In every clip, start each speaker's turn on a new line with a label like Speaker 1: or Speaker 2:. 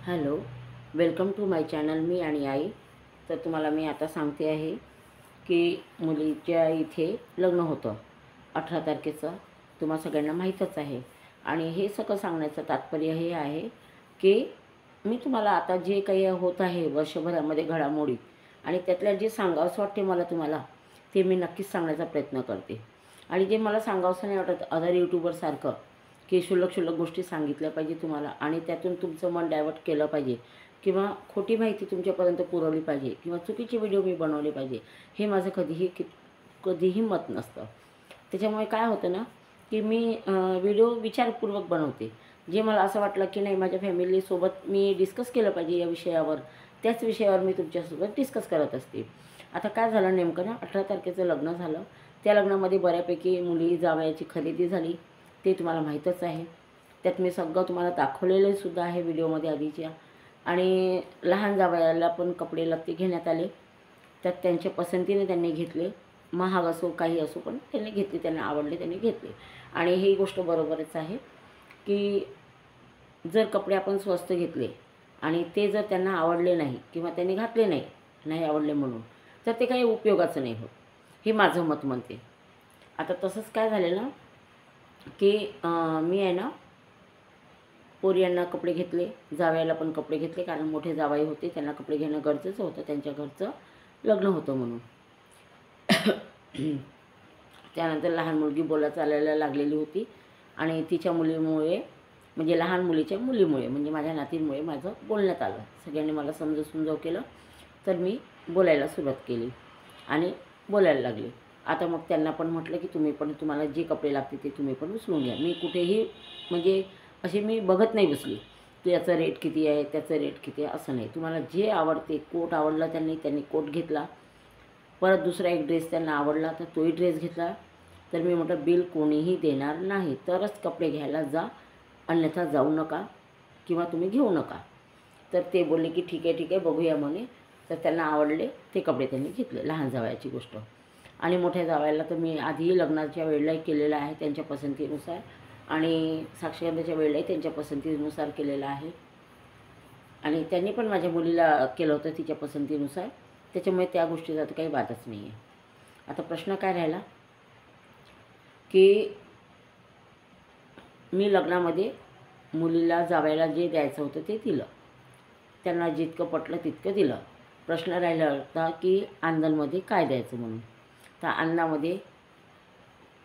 Speaker 1: Hello, welcome to my channel. मी आणि आई. तर तुम्हाला मी आता सांगते आहे की मुलीच्या इथे लग्न होतं 18 तारखेचं. तुम्हा सगळ्यांना माहीतच आहे. आणि हे सगळं सांगण्याचं तात्पर्य हे आहे की मी तुम्हाला आता जे काही होत आहे वर्षभरामध्ये घडामोडी आणि त्यातल्या जे सांगावंसं वाटते मला तुम्हाला, ते मी नक्कीच सांगण्याचा प्रयत्न करते. आणि जे मला सांगावंसं नाही वाटत अदर यूट्यूबरसारखं की क्षुल्लक गोष्टी सांगितल्या पाहिजे तुम्हाला आणि त्यातून तुमचं मन डायवर्ट केलं पाहिजे किंवा खोटी माहिती तुमच्यापर्यंत पुरवली पाहिजे किंवा चुकीचे व्हिडिओ मी बनवले पाहिजे, हे माझं कधीही मत नसतं. त्याच्यामुळे काय होतं ना की मी व्हिडिओ विचारपूर्वक बनवते. जे मला असं वाटलं की नाही माझ्या फॅमिलीसोबत मी डिस्कस केलं पाहिजे या विषयावर, त्याच विषयावर मी तुमच्यासोबत डिस्कस करत असते. आता काय झालं नेमकं ना, 18 तारखेचं लग्न झालं. त्या लग्नामध्ये बऱ्यापैकी मुली जावयाची खरेदी झाली, ते तुम्हाला माहीतच आहे. त्यात मी सगळं तुम्हाला दाखवलेलं सुद्धा आहे व्हिडिओमध्ये आधीच्या. आणि लहान जावयाला पण कपडे लत्ते घेण्यात आले. त्यात त्यांच्या पसंतीने त्यांनी घेतले. महाग असो काही असो पण त्यांनी घेतले, त्यांना आवडले त्यांनी घेतले. आणि ही गोष्ट बरोबरच आहे की जर कपडे आपण स्वस्त घेतले आणि ते जर त्यांना आवडले नाही किंवा त्यांनी घातले नाही आवडले म्हणून, तर ते काही उपयोगाचं नाही होत, हे माझं मत म्हणते. आता तसंच काय झालेलं की मी आहे ना पोरियांना कपडे घेतले, जावयाला पण कपडे घेतले, कारण मोठे जावई होते, त्यांना कपडे घेणं गरजेचं होतं, त्यांच्या घरचं लग्न होतं म्हणून. त्यानंतर लहान मुलगी बोला चालायला लागलेली होती आणि तिच्या मुलीमुळे म्हणजे लहान मुलीच्या मुलीमुळे म्हणजे माझ्या नातींमुळे माझं बोलण्यात आलं. सगळ्यांनी मला समजव केलं, तर मी बोलायला सुरुवात केली आणि बोलायला लागले. आता मग त्यांना पण म्हटलं की तुम्हाला जे कपडे लागते ते तुम्ही पण उचलून घ्या. मी कुठेही म्हणजे अशी मी बघत नाही बसली की याचा रेट किती आहे, त्याचं रेट किती आहे, असं नाही. तुम्हाला जे आवडते, कोट आवडला त्यांनी कोट घेतला. परत दुसरा एक ड्रेस त्यांना आवडला तर तोही ड्रेस घेतला. तर मी म्हटलं बिल कोणीही देणार नाही, तरच कपडे घ्यायला जा, अन्यथा जाऊ नका किंवा तुम्ही घेऊ नका. तर ते बोलले की ठीक आहे बघूया म्हणे. तर त्यांना आवडले ते कपडे त्यांनी घेतले. लहान जावयाची गोष्ट. आणि मोठ्या जावयाला तर मी आधीही लग्नाच्या वेळेलाही केलेलं आहे त्यांच्या पसंतीनुसार आणि साक्षगंधाच्या वेळेलाही त्यांच्या पसंतीनुसार केलेलं आहे. आणि त्यांनी पण माझ्या मुलीला केलं होतं तिच्या पसंतीनुसार. त्याच्यामुळे त्या गोष्टीचा तर काही वादच नाही आहे. आता प्रश्न काय राहिला की मी लग्नामध्ये मुलीला जावयाला जे द्यायचं होतं ते दिलं, त्यांना जितकं पटलं तितकं दिलं. प्रश्न राहिला होता की अंदांमध्ये काय द्यायचं म्हणून. तर अंदामध्ये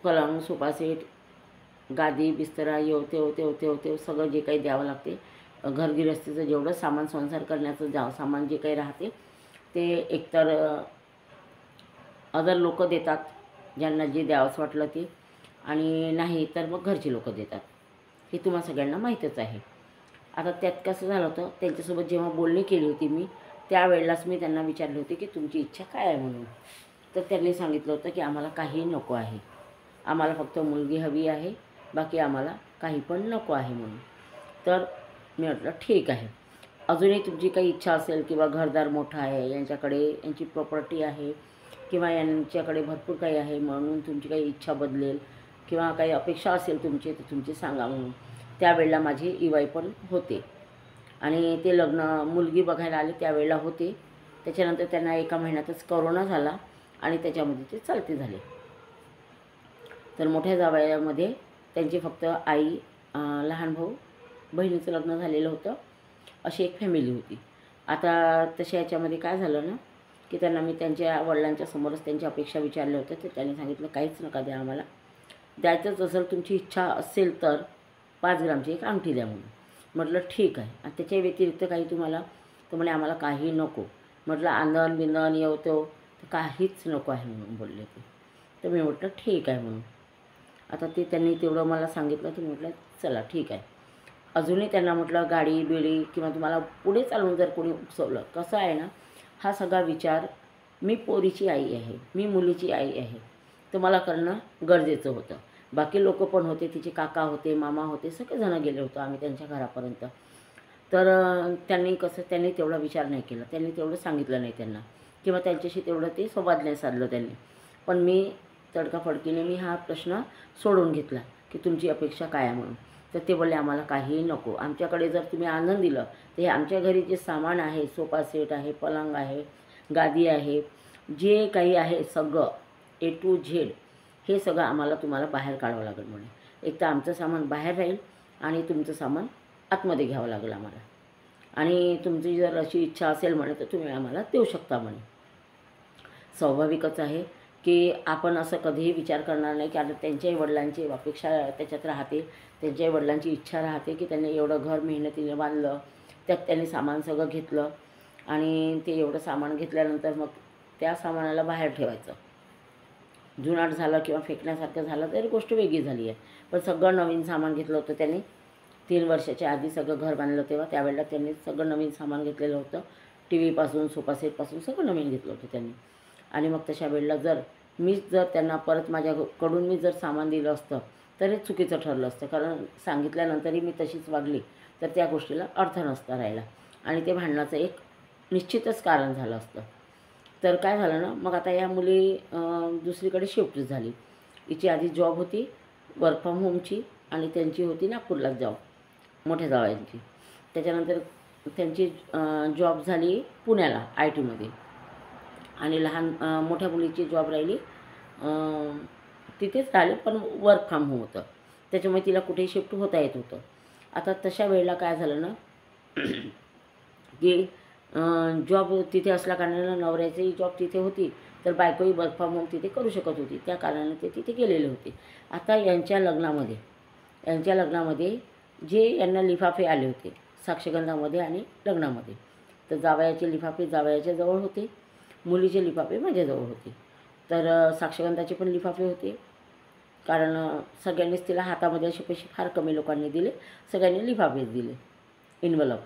Speaker 1: पलंग, सोफा सेट, गादी, बिस्तरा, होते सगळं जे काही द्यावं लागते, घरगिरस्तीचं जेवढं सामान, संसार करण्याचं सामान जे काही राहते ते एकतर अदर लोक देतात ज्यांना जे द्यावंसं वाटलं ते, आणि नाही तर मग घरचे लोक देतात. हे तुम्हाला सगळ्यांना माहीतच आहे. आता त्यात कसं झालं होतं, त्यांच्यासोबत जेव्हा बोलणी केली होती मी त्यावेळेलाच मी त्यांना विचारले होते की तुमची इच्छा काय आहे म्हणून. तर त्यांनी सांगितलं होतं की आम्हाला काही नको आहे, आम्हाला फक्त मुलगी हवी आहे, बाकी आम्हाला काही पण नको आहे म्हणून. तर मी म्हटलं ठीक आहे, अजूनही तुमची काही इच्छा असेल किंवा घरदार मोठा आहे, यांची प्रॉपर्टी आहे किंवा यांच्याकडे भरपूर काही आहे म्हणून तुमची काही इच्छा बदलेल किंवा काही अपेक्षा असेल तुमची तर तुमची सांगा म्हणून. त्यावेळेला माझे इवाई पण होते आणि ते लग्न मुलगी बघायला आले त्यावेळेला होते. त्याच्यानंतर त्यांना एका महिन्यातच कोरोना झाला आणि त्याच्यामध्ये ते चालते झाले. तर मोठ्या जावयामध्ये त्यांची फक्त आई, लहान भाऊ, बहिणीचं लग्न झालेलं होतं, अशी एक फॅमिली होती. आता तशा याच्यामध्ये काय झालं ना की त्यांना मी त्यांच्या वडिलांच्या समोरच त्यांच्या अपेक्षा विचारल्या होत्या. तर त्यांनी सांगितलं काहीच नका द्या, आम्हाला द्यायचंच असेल तुमची इच्छा असेल तर 5 ग्रामची एक अंगठी द्या म्हणून. म्हटलं ठीक आहे, आणि त्याच्या व्यतिरिक्त काही तुम्हाला, तर म्हणे आम्हाला काही नको. म्हटलं आंदण बिंदण येवतो तर काहीच नको आहे म्हणून बोलले ते. तर मी म्हटलं ठीक आहे म्हणून. आता ते त्यांनी तेवढं मला सांगितलं तर म्हटलं चला ठीक आहे. अजूनही त्यांना म्हटलं गाडी बिडी किंवा तुम्हाला पुढे चालून जर कोणी उकसवलं, कसं आहे ना, हा सगळा विचार मी पोरीची आई आहे, मी मुलीची आई आहे, तर मला करणं गरजेचं होतं. बाकी लोक पण होते, तिचे काका होते, मामा होते, सगळेजणं गेले होतो आम्ही त्यांच्या घरापर्यंत. तर त्यांनी तेवढा विचार नाही केला, त्यांनी तेवढं सांगितलं नाही त्यांना किंवा त्यांच्याशी तेवढं ते संवाद नाही साधलं त्यांनी. पण मी तडकाफडकीने मी हा प्रश्न सोडून घेतला की तुमची अपेक्षा काय आहे म्हणून. तर ते बोलले आम्हाला काहीही नको, आमच्याकडे जर तुम्ही आणून दिलं तर हे आमच्या घरी जे सामान आहे, सोफा सेट आहे, पलंग आहे, गादी आहे, जे काही आहे सगळं A to Z, हे सगळं आम्हाला तुम्हाला बाहेर काढावं लागेल म्हणे. एक तर आमचं सामान बाहेर राहील आणि तुमचं सामान आतमध्ये घ्यावं लागेल आम्हाला, आणि तुमची जर अशी इच्छा असेल म्हणे तर तुम्ही आम्हाला देऊ शकता म्हणे. स्वाभाविकच आहे की आपण असं कधीही विचार करणार नाही, कारण त्यांच्याही वडिलांची अपेक्षा त्याच्यात राहते, त्यांच्याही वडिलांची इच्छा राहते की त्यांनी एवढं घर मेहनतीने बांधलं, त्यात त्यांनी सामान सगळं घेतलं आणि ते एवढं सामान घेतल्यानंतर मग त्या सामानाला बाहेर ठेवायचं. जुनाट झालं किंवा फेकण्यासारखं झालं तरी गोष्ट वेगळी झाली आहे, पण सगळं नवीन सामान घेतलं होतं त्यांनी. 3 वर्षाच्या आधी सगळं घर बांधलं तेव्हा, त्यावेळेला त्यांनी सगळं नवीन सामान घेतलेलं होतं. टी व्हीपासून, सोफा सेटपासून सगळं नवीन घेतलं होतं त्यांनी. आणि मग तशा वेळेला जर त्यांना परत माझ्याकडून मी जर सामान दिलं असतं तर हे चुकीचं ठरलं असतं, कारण सांगितल्यानंतरही मी तशीच वागली तर त्या गोष्टीला अर्थ नसता राहिला आणि ते भांडणाचं एक निश्चितच कारण झालं असतं. तर काय झालं ना, मग आता या मुली दुसरीकडे शिफ्ट झाली. हिची आधी जॉब होती वर्क फ्रॉम होमची आणि त्यांची होती नागपूरलाच जॉब, मोठ्या जावयांची. त्याच्यानंतर त्यांची जॉब झाली पुण्याला IT मध्ये, आणि मोठ्या मुलीची जॉब राहिली तिथेच राहिली, पण वर्क फ्रॉम होम होतं, त्याच्यामुळे तिला कुठेही शिफ्ट होता येत होतं. आता तशा वेळेला काय झालं ना की जॉब तिथे असल्याकारणानं नवऱ्याचीही जॉब तिथे होती, तर बायकोही वर्क फ्रॉम होम तिथे करू शकत होती, त्या कारणाने ते तिथे गेलेले होते. आता यांच्या लग्नामध्ये जे यांना लिफाफे आले होते साक्षगंधामध्ये आणि लग्नामध्ये, तर जावयाचे लिफाफे जावयाच्या जवळ होते, मुलीचे लिफाफे माझ्याजवळ होते. तर साक्षगंधाचे पण लिफाफे होते, कारण सगळ्यांनीच तिला हातामध्ये असे पैसे फार कमी लोकांनी दिले, सगळ्यांनी लिफाफेच दिले, इन्व्हलप.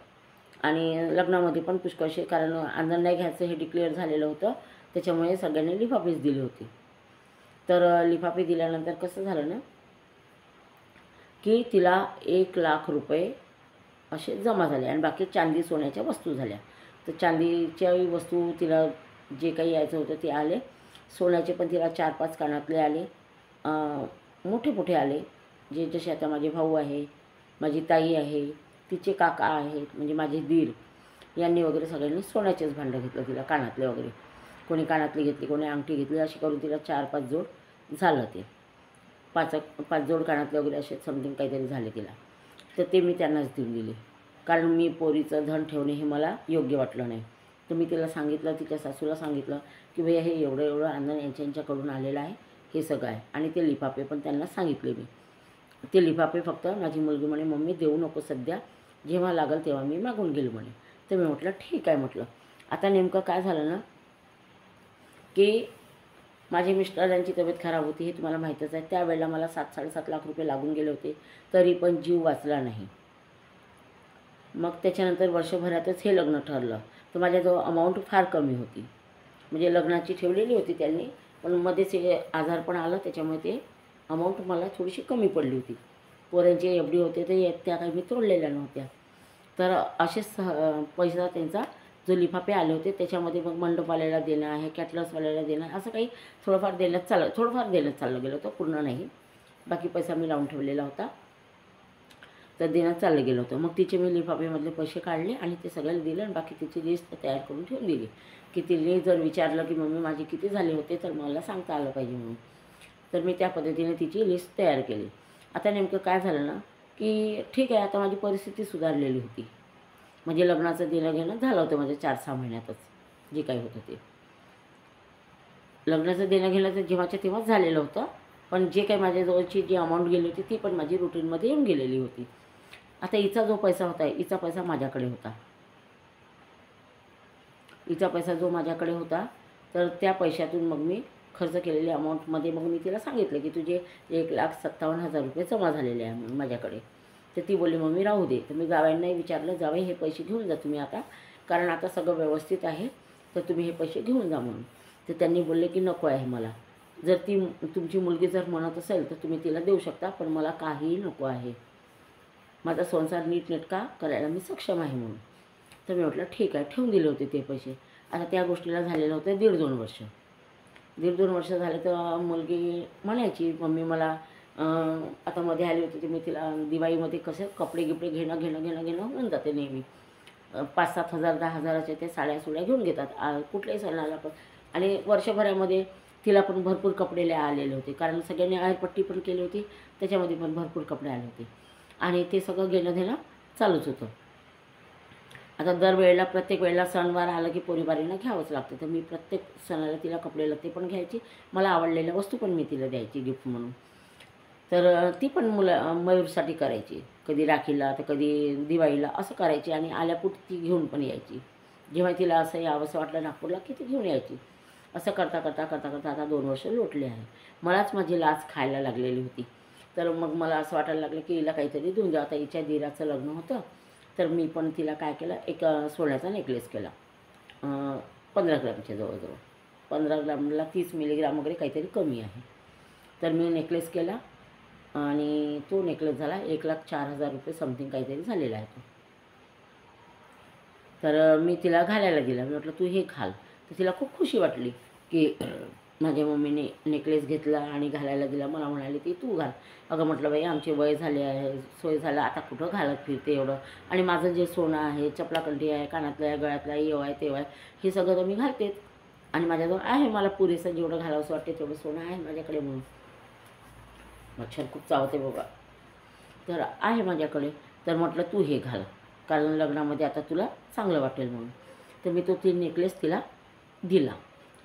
Speaker 1: आणि लग्नामध्ये पण पुष्कळसे, कारण आंदण नाही घ्यायचं हे डिक्लेअर झालेलं होतं, त्याच्यामुळे सगळ्यांनी लिफाफेच दिले होते. तर लिफाफे दिल्यानंतर कसं झालं ना की तिला 1,00,000 रुपये असे जमा झाले आणि बाकी चांदी सोन्याच्या वस्तू झाल्या. तर चांदीच्या वस्तू तिला जे काही यायचं होतं ते आले, सोन्याचे पण तिला 4-5 कानातले आले, मोठे मोठे आले, जे जसे आता माझे भाऊ आहे, माझी ताई आहे, तिचे काका आहेत, म्हणजे माझे दीर, यांनी वगैरे सगळ्यांनी सोन्याचेच भांडं घेतलं तिला, कानातले वगैरे. कोणी कानातली घेतली, कोणी अंगठी घेतली, अशी करून तिला 4-5 जोड झालं. ते 5 जोड कानातले वगैरे असे समथिंग काहीतरी झाले तिला. तर ते मी त्यांनाच देऊन दिले, कारण मी पोरीचं धन ठेवणे हे मला योग्य वाटलं नाही. तर मी तिला सांगितलं, तिच्या सासूला सांगितलं की भैया हे एवढं आनंद यांच्याकडून आलेलं आहे, हे सगळं आहे. आणि ते लिफाफे पण त्यांना सांगितले मी. ते लिफाफे फक्त माझी मुलगी म्हणे मम्मी देऊ नको सध्या, जेव्हा लागेल तेव्हा मी मागून घेईल म्हणे. तर मी म्हटलं ठीक आहे म्हटलं. आता नेमकं काय झालं ना की माझे मिस्टरांची तब्येत खराब होती, हे तुम्हाला माहीतच आहे. त्यावेळेला मला 7-7.5 लाख रुपये लागून गेले होते, तरी पण जीव वाचला नाही. मग त्याच्यानंतर वर्षभरातच हे लग्न ठरलं. तर माझ्याजवळ अमाऊंट फार कमी होती, म्हणजे लग्नाची ठेवलेली होती त्यांनी, पण मध्येच हे आजारपण आलं, त्याच्यामुळे ते अमाऊंट मला थोडीशी कमी पडली होती. पोरांचे FD होते ते त्या काही मी तोडलेल्या नव्हत्या. तर असेच पैसा त्यांचा जो लिफाफे आले होते त्याच्यामध्ये मग मंडपवाल्याला देणं आहे, कॅटलर्सवाल्याला देणं, असं काही थोडंफार देण्यात चाललं गेलं होतं, पूर्ण नाही. बाकी पैसा मी लावून ठेवलेला होता, तर देण्यात चाललं गेलं होतं. मग तिचे मी लिफाफेमधले पैसे काढले आणि ते सगळ्याला दिले आणि बाकी तिची लिस्ट तयार करून ठेवून दिली, की तिने जर विचारलं की मम्मी माझे किती झाले होते तर मला सांगता आलं पाहिजे म्हणून. तर मी त्या पद्धतीने तिची लिस्ट तयार केली. आता नेमकं काय झालं ना की ठीक आहे, आता माझी परिस्थिती सुधारलेली होती, म्हणजे लग्नाचं देणं घेणं झालं होतं माझं 4-6 महिन्यातच. जे काही होतं ते लग्नाचं देणं घेणं तर जेव्हाच्या तेव्हाच झालेलं होतं, पण जे काही माझ्याजवळची जी अमाऊंट गेली होती ती पण माझी रुटीनमध्ये येऊन गेलेली होती. आता हिचा जो पैसा होता, हिचा पैसा माझ्याकडे होता. हिचा पैसा जो माझ्याकडे होता, तर त्या पैशातून मग मी खर्च केलेल्या अमाऊंटमध्ये मग मी तिला सांगितलं की तुझे 1,57,000 रुपये जमा झालेले आहे माझ्याकडे. तर ती बोलली मम्मी राहू दे. तर मी जावयांनाही विचारलं, जावई हे पैसे घेऊन जा तुम्ही आता, कारण आता सगळं व्यवस्थित आहे, तर तुम्ही हे पैसे घेऊन जा म्हणून. तर त्यांनी बोलले की नको आहे मला, जर तुमची मुलगी जर म्हणत असेल तर तुम्ही तिला देऊ शकता, पण मला काहीही नको आहे, माझा संसार नीटनेटका करायला मी सक्षम आहे म्हणून. तर मी म्हटलं ठीक आहे, ठेवून दिले होते ते पैसे. आता त्या गोष्टीला झालेलं होतं 1.5-2 वर्ष. 1.5-2 वर्ष झाले तर मुलगी म्हणायची मम्मी मला आता मध्ये आली होती, तर मी तिला दिवाळीमध्ये कसं कपडे गिपडे घेणं होऊन जाते नेहमी. 5-7 हजार 10 हजाराच्या त्या साड्या घेऊन घेतात कुठल्याही सणाला पण. आणि वर्षभरामध्ये तिला पण भरपूर कपडे आलेले होते, कारण सगळ्यांनी आयरपट्टी पण केली होती, त्याच्यामध्ये पण भरपूर कपडे आले होते आणि ते सगळं घेणं चालूच होतं. आता दरवेळेला प्रत्येक वेळेला सणवार आला की पोरीबारीनं घ्यावंच लागतं, तर मी प्रत्येक सणाला तिला कपडे लत्ते पण घ्यायची, मला आवडलेल्या वस्तू पण मी तिला द्यायची गिफ्ट म्हणून. तर ती पण मयूरसाठी करायची, कधी राखीला तर कधी दिवाळीला असं करायची आणि आल्यापुरती ती घेऊन पण यायची. जेव्हा तिला असं यावंसं वाटलं नागपूरला की ती घेऊन यायची. असं करता आता 2 वर्ष लोटले आहे. मलाच माझी लाच खायला लागलेली होती. तर मग मला असं वाटायला लागलं की हिला काहीतरी देऊन द्या. आता हिच्या दिराचं लग्न होतं, तर मी पण तिला काय केलं, एक सोन्याचा नेकलेस केला, 15 ग्रामच्या जवळजवळ. 15 ग्रामला 30 मिलीग्राम वगैरे काहीतरी कमी आहे. तर मी नेकलेस केला आणि तो नेकलेस झाला 1,04,000 रुपये समथिंग काहीतरी झालेला आहे तो. तर मी तिला घालायला दिला. मी म्हटलं तू हे घाल. तर तिला खूप खुशी वाटली की माझ्या मम्मीने नेकलेस घेतला आणि घालायला दिला. मला म्हणाली ती तू घाल. अगं म्हटलं बाई आमचे वय झाले आहे, सोय झालं, आता कुठं घालत फिरते एवढं, आणि माझं जे सोनं आहे, चपलाकंठी आहे, कानातलं आहे, गळ्यातलं आहे, येव आहे तेव्हा आहे, हे सगळं तर मी घालतेच आणि माझ्याजवळ आहे, मला पुरेसं जेवढं घालावंसं वाटते तेवढं सोनं आहे माझ्याकडे म्हणून. मच्छर खूप चावते बाबा. तर आहे माझ्याकडे. तर म्हटलं तू हे घाल, कारण लग्नामध्ये आता तुला चांगलं वाटेल म्हणून. तर मी तो नेकलेस तिला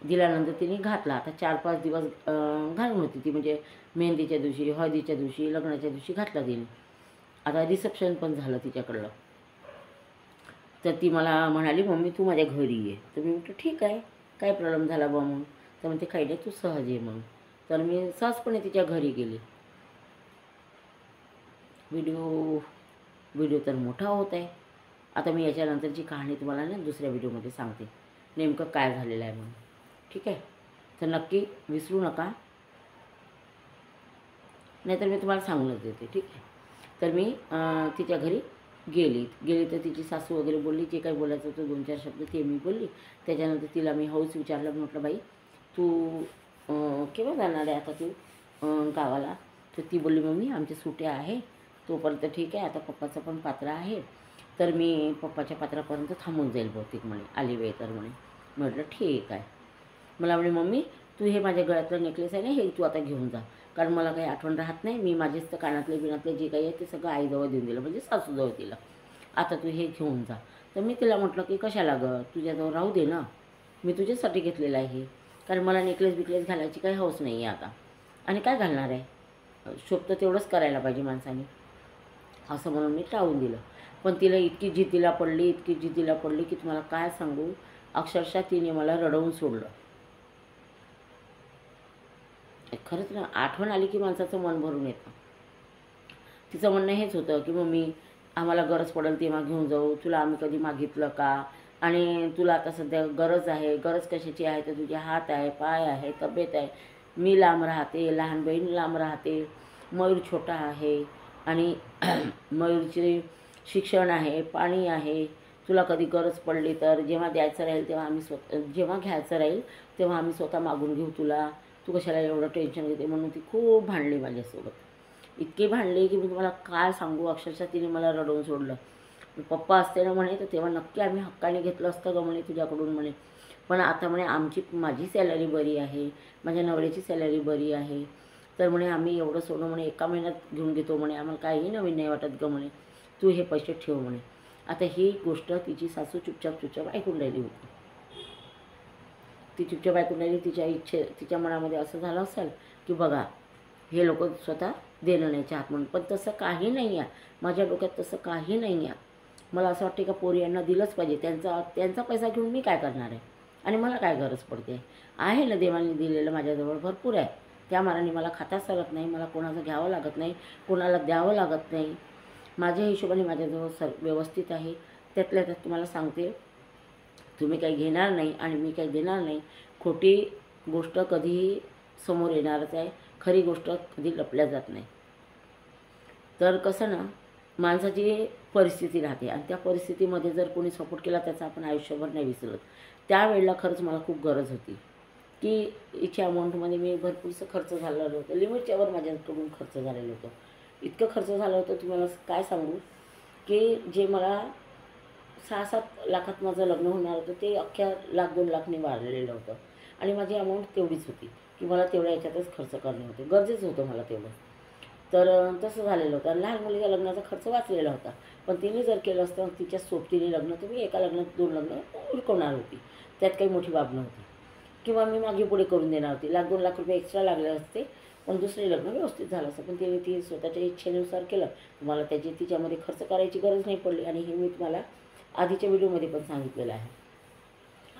Speaker 1: दिल्यानंतर तिने घातला. आता 4-5 दिवस घालून होती ती, म्हणजे मेहंदीच्या दिवशी, हळदीच्या दिवशी, लग्नाच्या दिवशी घातला तिने. आता रिसेप्शन पण झालं तिच्याकडलं. तर ती मला म्हणाली मम्मी तू माझ्या घरी ये. तर मी म्हटलं ठीक आहे, काय प्रॉब्लेम झाला बा म्हणून. तर म्हणते काही नाही, तू सहज ये म्हणून. तर मी सहजपणे तिच्या घरी गेले. व्हिडिओ तर मोठा होत आहे. आता मी याच्यानंतरची कहाणी तुम्हाला ना दुसऱ्या व्हिडिओमध्ये सांगते, नेमकं काय झालेलं आहे म्हणून. ठीक आहे, तर नक्की विसरू नका, नाहीतर मी तुम्हाला सांगूनच देते. ठीक आहे. तर मी तिच्या घरी गेली तर तिची सासू वगैरे बोलली, जे काही बोलायचं होतं 2-4 शब्द ते मी बोलली. त्याच्यानंतर तिला मी हौस विचारलं, म्हटलं बाई तू केव्हा जाणार आहे आता तू गावाला. तर ती बोलली मम्मी आमच्या सुट्या आहे तोपर्यंत ठीक आहे, आता पप्पाचं पण पात्र आहे, तर मी पप्पाच्या पात्रापर्यंत थांबून जाईल बहुतेक म्हणे, आली वेळ तर म्हणे. म्हटलं ठीक आहे. मला म्हणे मम्मी तू हे माझ्या गळ्यातलं नेकलेस आहे ना, हे तू आता घेऊन जा, कारण मला काही आठवण राहत नाही. मी माझेच तर कानातले बिनातले जे काही आहे ते सगळं आईजवळ देऊन दिलं, म्हणजे सासूजवळ दिलं. आता तू हे घेऊन जा. तर मी तिला म्हटलं की कशाला गं, तुझ्याजवळ राहू दे ना, मी तुझ्यासाठी घेतलेलं आहे, कारण मला नेकलेस घालायची काही हौस नाही आहे आता, आणि काय घालणार आहे, शोभतं तेवढंच करायला पाहिजे माणसाने, असं म्हणून मी टाळून दिलं. पण तिला इतकी जिद्दीला पडली की तुम्हाला काय सांगू, अक्षरशः तिने मला रडवून सोडलं. खरंच ना, आठवण आली की माणसाचं मन भरून येतं. तिचं म्हणणं हेच होतं की मम्मी आम्हाला गरज पडेल तेव्हा घेऊन जाऊ, तुला आम्ही कधी मागितलं का, आणि तुला आता सध्या गरज आहे, गरज कशाची आहे, तर तुझे हात आहे, पाय आहे, तब्येत आहे, मी लांब राहते, लहान बहीण लांब राहते, मयूर छोटा आहे, आणि मयूरचे शिक्षण आहे, पाणी आहे, तुला कधी गरज पडली तर जेव्हा द्यायचं राहील तेव्हा आम्ही जेव्हा घ्यायचं राहील तेव्हा आम्ही स्वतः मागून घेऊ तुला, तू कशाला एवढं टेन्शन घेते. म्हणून ती खूप भांडली माझ्यासोबत, इतकी भांडली की मी तुम्हाला काय सांगू, अक्षरशः तिने मला रडवून सोडलं. पप्पा असते ना म्हणे, तर तेव्हा नक्की आम्ही हक्काने घेतलं असतं गं म्हणे तुझ्याकडून म्हणे, पण आता म्हणे माझी सॅलरी बरी आहे, माझ्या नवऱ्याची सॅलरी बरी आहे, तर म्हणे आम्ही एवढं सोनं म्हणे एका महिन्यात घेऊन घेतो म्हणे, आम्हाला काहीही नवीन नाही वाटत गं म्हणे, तू हे पैसे ठेव म्हणे. आता ही गोष्ट तिची सासू चुपचाप ऐकून राहिली होती. ती चुपचाप ऐकून राहिली. तिच्या मनामध्ये असं झालं असेल की बघा हे लोक स्वतः देणं नाही चाहत म्हणून, पण तसं काही नाही आहे माझ्या डोक्यात, तसं काही नाही आहे. मला असं वाटते का पोरी यांना दिलंच पाहिजे, त्यांचा पैसा घेऊन मी काय करणार आहे, आणि मला काय गरज पडते आहे ना, देवाने दिलेलं माझ्याजवळ भरपूर आहे, त्या मानाने मला खाता सरत नाही, मला कोणाचं घ्यावं लागत नाही, कोणाला द्यावं लागत नाही, माझ्या हिशोबाने माझ्याजवळ व्यवस्थित आहे. त्यातल्या त्यात तुम्हाला सांगते, तुम्ही काही घेणार नाही आणि मी काही देणार नाही, खोटी गोष्ट कधीही समोर येणारच आहे, खरी गोष्ट कधी लपल्या जात नाही. तर कसं ना, माणसाची परिस्थिती राहते आणि त्या परिस्थितीमध्ये जर कोणी सपोर्ट केला त्याचा आपण आयुष्यभर नाही विसरत. त्यावेळेला खरंच मला खूप गरज होती, की हिच्या अमाऊंटमध्ये मी भरपूरसं खर्च झालेलं होतं, लिमिटच्या वर माझ्याकडून खर्च झालेलं होतं. इतकं खर्च झालं होतं तुम्हाला काय सांगू, की जे मला 6-7 लाखात माझं लग्न होणार होतं ते अख्ख्या 1,00,000-2,00,000नी वाढलेलं होतं. आणि माझी अमाऊंट तेवढीच होती की मला तेवढ्या याच्यातच खर्च करणे होते, गरजेचं होतं मला तेवढं. तर तसं झालेलं होतं. आणि लहान मुलीच्या लग्नाचा खर्च वाचलेला होता. पण तिने जर केलं असतं तिच्या सोबतीने लग्न, तर मी एका लग्नात 2 लग्न उरकवणार होती. त्यात काही मोठी बाब नव्हती. किंवा मी मागे पुढे करून देणार होती. 1,00,000-2,00,000 रुपये एक्स्ट्रा लागले असते, पण दुसरे लग्न व्यवस्थित झालं असतं. पण तिने ती स्वतःच्या इच्छेनुसार केलं. मला तिच्यामध्ये खर्च करायची गरज नाही पडली. आणि हे मी तुम्हाला आधीच्या व्हिडिओमध्ये पण सांगितलेलं आहे.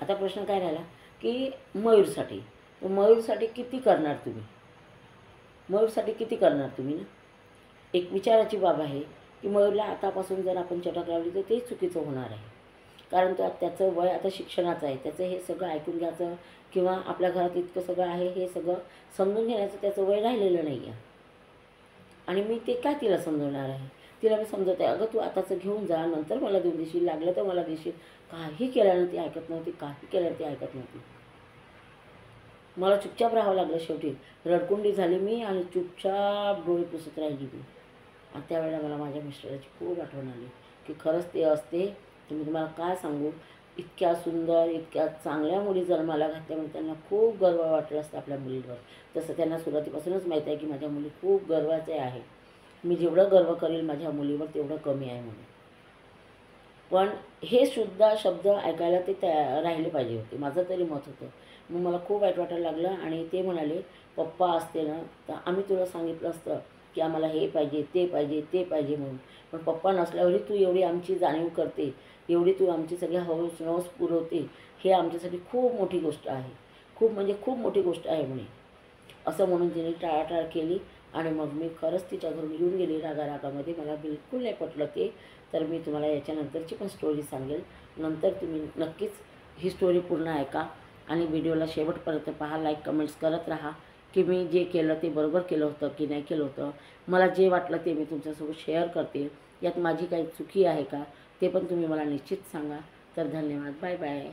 Speaker 1: आता प्रश्न काय राहिला की मयूरसाठी. तर मयूरसाठी किती करणार तुम्ही? मयूरसाठी किती करणार तुम्ही ना? एक विचाराची बाब आहे की मयूरला आतापासून जर आपण चटक लावली तर ते चुकीचं होणार आहे. कारण त्याचं वय आता शिक्षणाचं आहे. त्याचं हे सगळं ऐकून घ्यायचं किंवा आपल्या घरात इतकं सगळं आहे हे सगळं समजून घेण्याचं त्याचं वय राहिलेलं नाही आहे. आणि मी ते काय तिला समजवणार आहे? तिला मी समजवते, अगं तू आताचं घेऊन जा, नंतर मला देऊन देशील, लागलं तर मला देशील. काही केल्यानं ती ऐकत नव्हती, काही केल्यानं ती ऐकत नव्हती. मला चुपचाप राहावं लागलं. शेवटी रडकुंडी झाली मी आणि चुपचाप डोळे पुसत राहिली मी. आणि त्यावेळेला मला माझ्या मिस्टराची खूप आठवण आली की खरंच ते असते. तर मी तुम्हाला काय सांगू, इतक्या सुंदर, इतक्या चांगल्या मुली जन्माला घातल्यामुळे त्यांना खूप गर्व वाटलं असतं आपल्या मुलींवर. तसं त्यांना सुरुवातीपासूनच माहीत आहे की माझ्या मुली खूप गर्वाचे आहे. मी जेवढं गर्व करेल माझ्या मुलीवर तेवढं कमी आहे म्हणून. पण हे सुद्धा शब्द ऐकायला ते राहिले पाहिजे होते, माझं तरी मत होतं. मग मला खूप वाईट वाटायला लागलं. आणि ते म्हणाले, पप्पा असते ना तर आम्ही तुला सांगितलं असतं की आम्हाला हे पाहिजे, ते पाहिजे, ते पाहिजे म्हणून. पण पप्पा नसल्यावरही तू एवढी आमची जाणीव करते, एवढी तू आमची सगळी हौस नौस पुरवते, हे आमच्यासाठी खूप मोठी गोष्ट आहे. खूप म्हणजे खूप मोठी गोष्ट आहे म्हणे. असं म्हणून तिने टाळाटाळ केली. आणि मग मी खरंच तिच्या घरून येऊन गेली रागारागामध्ये. मला बिलकुल नाही पटलं ते. तर मी तुम्हाला याच्यानंतरची पण स्टोरी सांगेल. नंतर तुम्ही नक्कीच ही स्टोरी पूर्ण ऐका आणि व्हिडिओला शेवटपर्यंत पहा. लाईक कमेंट्स करत राहा की मी जे केलं ते बरोबर केलं होतं की नाही केलं होतं. मला जे वाटलं ते मी तुमच्यासोबत शेअर करते. यात माझी काही चुकी आहे का ते पण तुम्ही मला निश्चित सांगा. तर धन्यवाद. Bye bye.